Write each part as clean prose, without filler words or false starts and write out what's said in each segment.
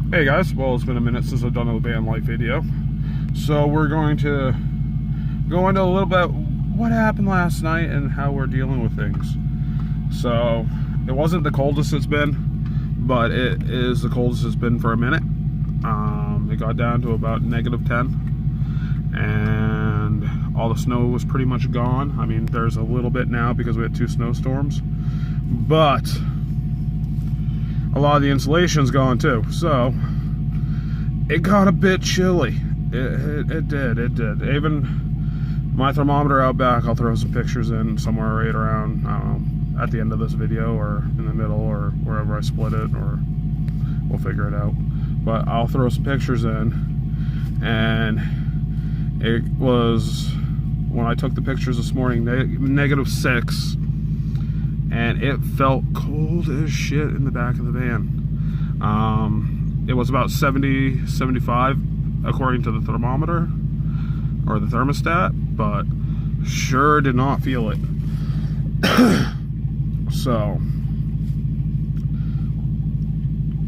Hey guys, well, it's been a minute since I've done a van life video, so we're going to go into a little bit what happened last night and how we're dealing with things. So it wasn't the coldest it's been, but it is the coldest it's been for a minute. It got down to about -10, and all the snow was pretty much gone. I mean, there's a little bit now because we had 2 snowstorms, but a lot of the insulation's gone too, so it got a bit chilly. It did. Even my thermometer out back, I'll throw some pictures in somewhere right around, I don't know, at the end of this video or in the middle or wherever I split it, or we'll figure it out. But I'll throw some pictures in, and it was, when I took the pictures this morning, -6. And it felt cold as shit in the back of the van. It was about 70, 75 according to the thermometer or the thermostat, but sure did not feel it. So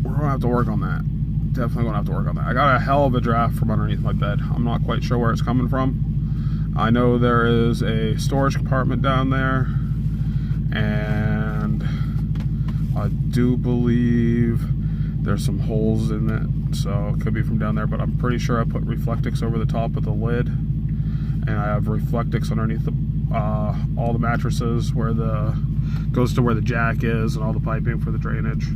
we're gonna have to work on that. Definitely gonna have to work on that. I got a hell of a draft from underneath my bed. I'm not quite sure where it's coming from. I know there is a storage compartment down there, and I do believe there's some holes in it, so it could be from down there, but I'm pretty sure I put Reflectix over the top of the lid, and I have Reflectix underneath the all the mattresses where the goes to where the jack is, and all the piping for the drainage.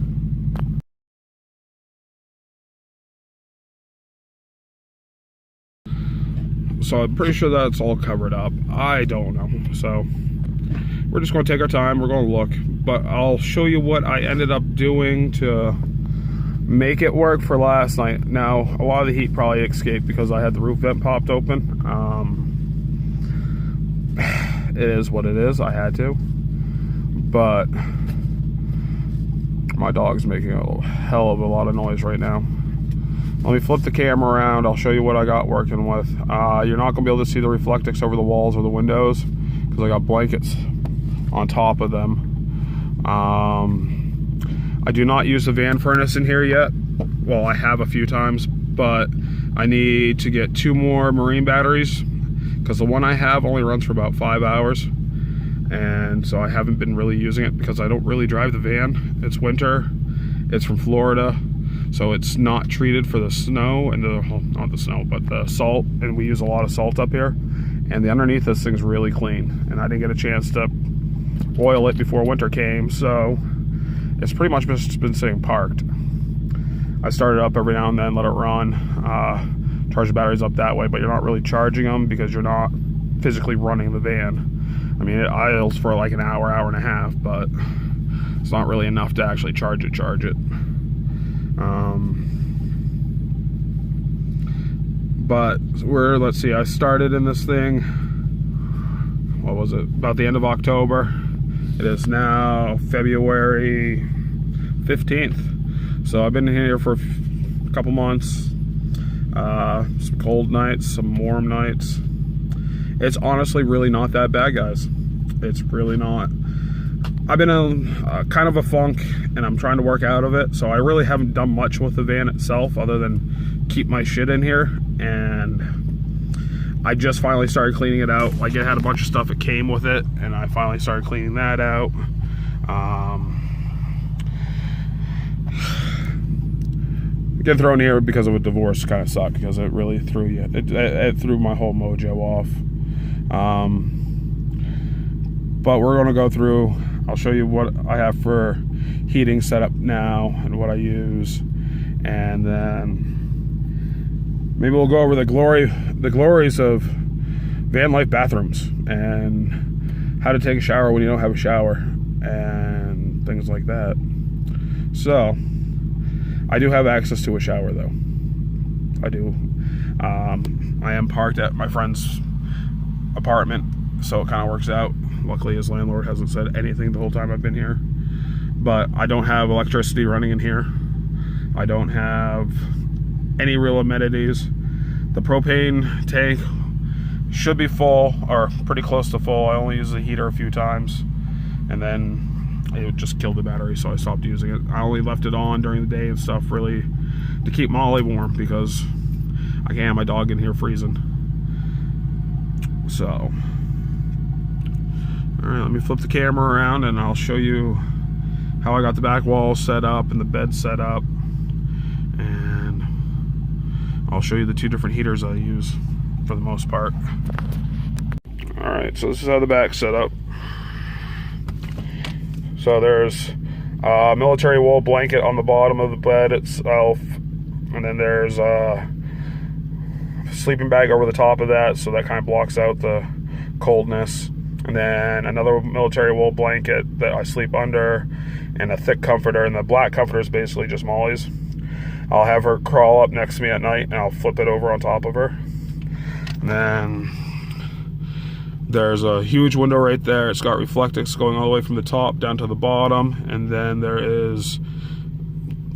So I'm pretty sure that's all covered up. I don't know, so we're just going to take our time. We're going to look, but I'll show you what I ended up doing to make it work for last night. Now, a lot of the heat probably escaped because I had the roof vent popped open. It is what it is. I had to, but my dog's making a hell of a lot of noise right now. Let me flip the camera around. I'll show you what I got working with. You're not going to be able to see the Reflectix over the walls or the windows because I got blankets on top of them. I do not use the van furnace in here yet. Well, I have a few times, but I need to get 2 more marine batteries because the one I have only runs for about 5 hours, and so I haven't been really using it because I don't really drive the van. It's winter, it's from Florida, so it's not treated for the snow and well, not the snow, but the salt, and we use a lot of salt up here, and the underneath this thing's really clean, and I didn't get a chance to oil it before winter came, so it's pretty much just been sitting parked. I start it up every now and then, let it run, charge the batteries up that way, but you're not really charging them because you're not physically running the van. I mean, it idles for like an hour, hour and a half, but it's not really enough to actually charge it. But let's see, I started in this thing, what was it, about the end of October. It is now February 15th. So I've been here for a couple months. Some cold nights, some warm nights. It's honestly really not that bad, guys. It's really not. I've been in kind of a funk, and I'm trying to work out of it. So I really haven't done much with the van itself other than keep my shit in here. And I just finally started cleaning it out. Like, it had a bunch of stuff that came with it, and I finally started cleaning that out. Getting thrown here because of a divorce kind of sucked because it really threw you. It threw my whole mojo off. But we're going to go through. I'll show you what I have for heating set up now and what I use, and then maybe we'll go over the glories of van life bathrooms and how to take a shower when you don't have a shower and things like that. So I do have access to a shower, though. I do. I am parked at my friend's apartment, so it kind of works out. Luckily, his landlord hasn't said anything the whole time I've been here. But I don't have electricity running in here. I don't have any real amenities. The propane tank should be full, or pretty close to full. I only use the heater a few times, and then it would just kill the battery, so I stopped using it. I only left it on during the day and stuff, really to keep Molly warm, because I can't have my dog in here freezing. So, all right, let me flip the camera around and I'll show you how I got the back wall set up and the bed set up, and I'll show you the two different heaters I use for the most part. All right, so this is how the back's set up. So there's a military wool blanket on the bottom of the bed itself, and then there's a sleeping bag over the top of that, so that kind of blocks out the coldness. And then another military wool blanket that I sleep under, and a thick comforter. And the black comforter is basically just Molly's. I'll have her crawl up next to me at night, and I'll flip it over on top of her. And then there's a huge window right there. It's got Reflectix going all the way from the top down to the bottom. And then there is,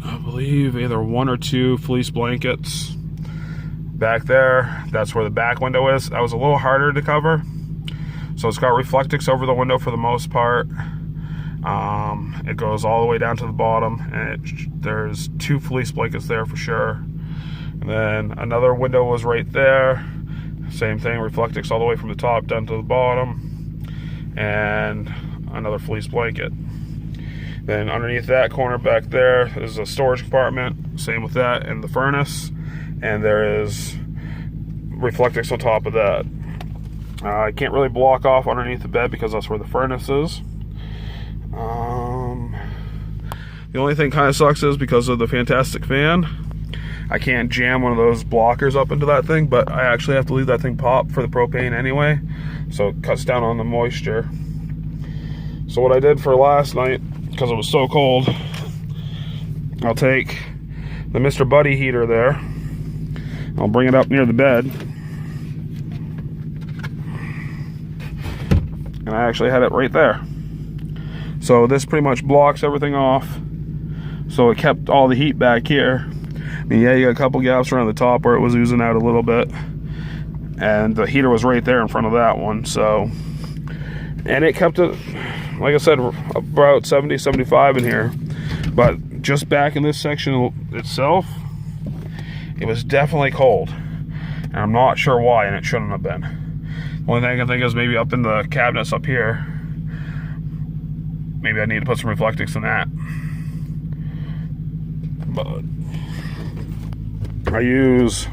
I believe, either 1 or 2 fleece blankets back there. That's where the back window is. That was a little harder to cover. So it's got Reflectix over the window for the most part. It goes all the way down to the bottom, and there's 2 fleece blankets there for sure. And then another window was right there. Same thing, Reflectix all the way from the top down to the bottom, and another fleece blanket. Then underneath that corner back there is a storage compartment. Same with that, and the furnace. And there is Reflectix on top of that. I can't really block off underneath the bed because that's where the furnace is. The only thing kind of sucks is because of the Fantastic fan, I can't jam one of those blockers up into that thing, but I actually have to leave that thing pop for the propane anyway, so it cuts down on the moisture. So what I did for last night, because it was so cold, I'll take the Mr. Buddy heater there, I'll bring it up near the bed, and I actually had it right there. So this pretty much blocks everything off, so it kept all the heat back here. I mean, yeah, you got a couple gaps around the top where it was oozing out a little bit, and the heater was right there in front of that one. So, and it kept it, like I said, about 70, 75 in here. But just back in this section itself, it was definitely cold, and I'm not sure why, and it shouldn't have been. The only thing I can think is maybe up in the cabinets up here, maybe I need to put some Reflectix in that. But I use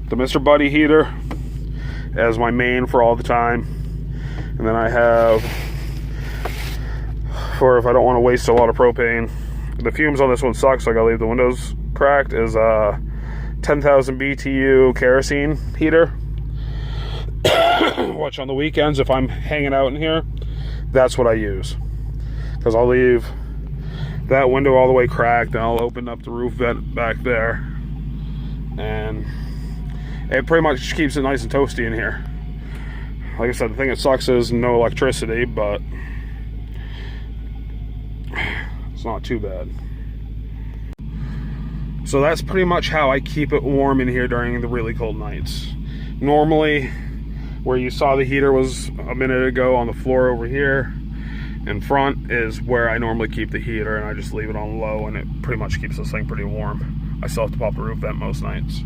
the Mr. Buddy heater as my main for all the time, and then I have, for if I don't want to waste a lot of propane, the fumes on this one suck, so I gotta leave the windows cracked, is a 10,000 BTU kerosene heater. Which on the weekends, if I'm hanging out in here, that's what I use, because I'll leave that window all the way cracked, and I'll open up the roof vent back there, and it pretty much keeps it nice and toasty in here. Like I said, the thing that sucks is no electricity, but it's not too bad. So that's pretty much how I keep it warm in here during the really cold nights. Normally, where you saw the heater was a minute ago on the floor over here in front is where I normally keep the heater, and I just leave it on low, and it pretty much keeps this thing pretty warm. I still have to pop the roof vent most nights.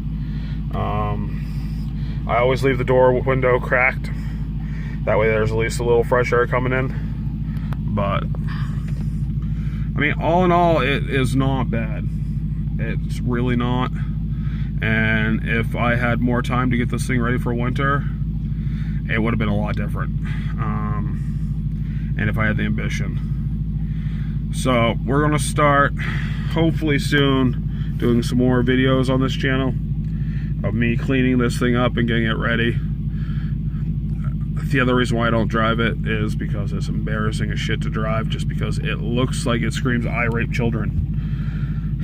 I always leave the door window cracked. That way there's at least a little fresh air coming in. But, I mean, all in all, it is not bad. It's really not. And if I had more time to get this thing ready for winter, it would have been a lot different. And if I had the ambition. So we're gonna start hopefully soon doing some more videos on this channel of me cleaning this thing up and getting it ready. The other reason why I don't drive it is because it's embarrassing as shit to drive, just because it looks like it screams I rape children.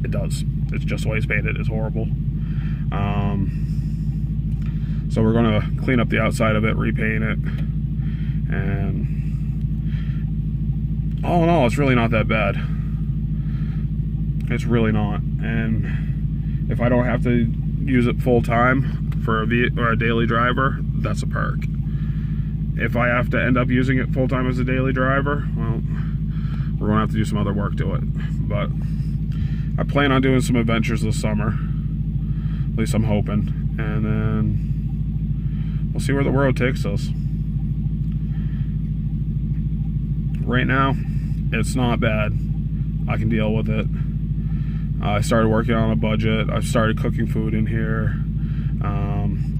It does. It's just the way it's painted. It's horrible. So we're gonna clean up the outside of it, repaint it, and all in all, it's really not that bad. It's really not. And if I don't have to use it full time for a daily driver, that's a perk. If I have to end up using it full time as a daily driver, well, we're gonna have to do some other work to it. But I plan on doing some adventures this summer. At least I'm hoping. And then we'll see where the road takes us. Right now, it's not bad. I can deal with it. I started working on a budget. I've started cooking food in here.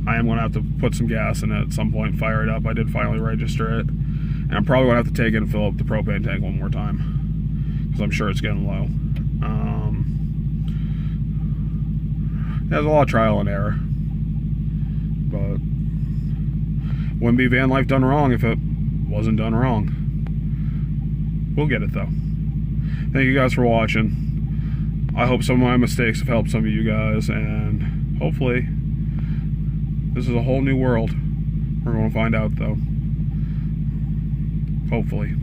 I am going to have to put some gas in it at some point, fire it up. I did finally register it. And I'm probably going to have to take it and fill up the propane tank one more time, because I'm sure it's getting low. There's a lot of trial and error. But wouldn't be van life done wrong if it wasn't done wrong. We'll get it though. Thank you guys for watching. I hope some of my mistakes have helped some of you guys, and hopefully this is a whole new world. We're going to find out though. Hopefully.